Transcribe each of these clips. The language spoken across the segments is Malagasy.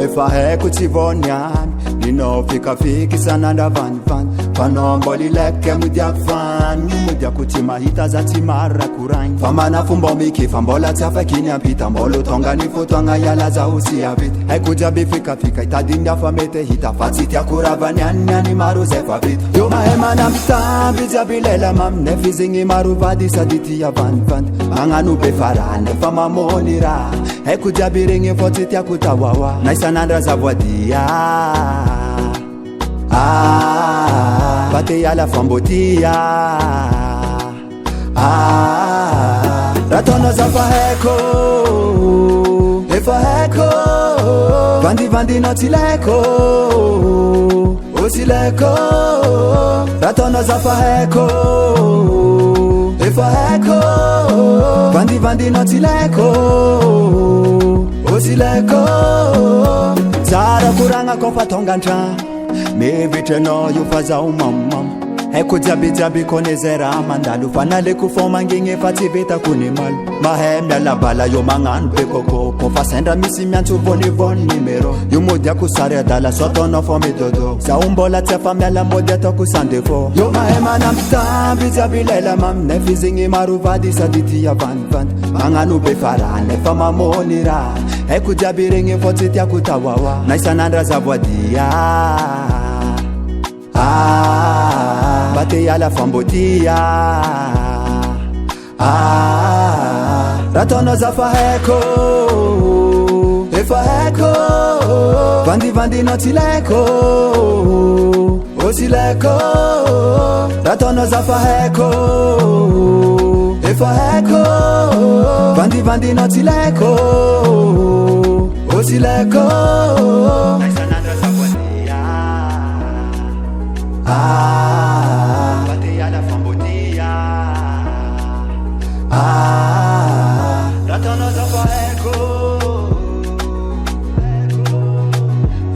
efa haiko tsy voniany ninao fikafika isan'andro avanivany fanao mbola ileka modiako vany modiako tsy mahita za tsy maro rakoraigny fa mana fomba mike fa mbola tsy afakiny ampita mbola tonga ny fotoagna iala zaho sy avita haiko jiaby fikafika itadiny afa mety hita fa tsy tiako ravany any maro zay fa vita io mahay manampitamby jiaby lela maminay fizigny maro vady sady ty avanivany magnano be farany fa mamony raha haiko jiaby regny fô tsy tiako tawawa na isan'andro aza voadia bate yala fambotia ratono za faheko efa heko vandi no tileko osileko ratono za faheko efa heko vandi no tileko osileko zara kuranga kofa tongantra mevitranao io fa zaho mamam haiko jiaby kone zay raha mandalo fa naleko fô mangigny fa tsy vitako ny malo mahay mialabala io magnano be kokoko fa sendra misy miantso vonivony numero io mody ako sary adala so ataonao fô midodo zaho mbola tsy afa miala mody ataoko sans défaut io mahay manampitamby jiaby lela maminay fizigny maro vady sady ty avanivany magnano be farany fa mamony raha haiko jiaby regny fô tsy tiako tawawa na isan'andro aza voadia bate yala fambotia ratono za faheko efa heko vandi no tileko osileko ratono za faheko efa heko vandi no tileko osileko bate yala fambotia ratono za faheko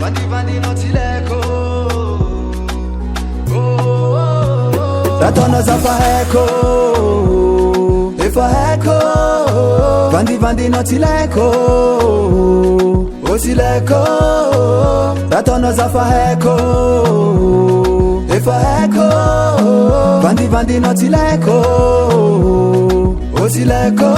vandi no tileko ratono za faheko efa heko vandi no tileko osileko ratono za faheko efa heko vandi no tileko osileko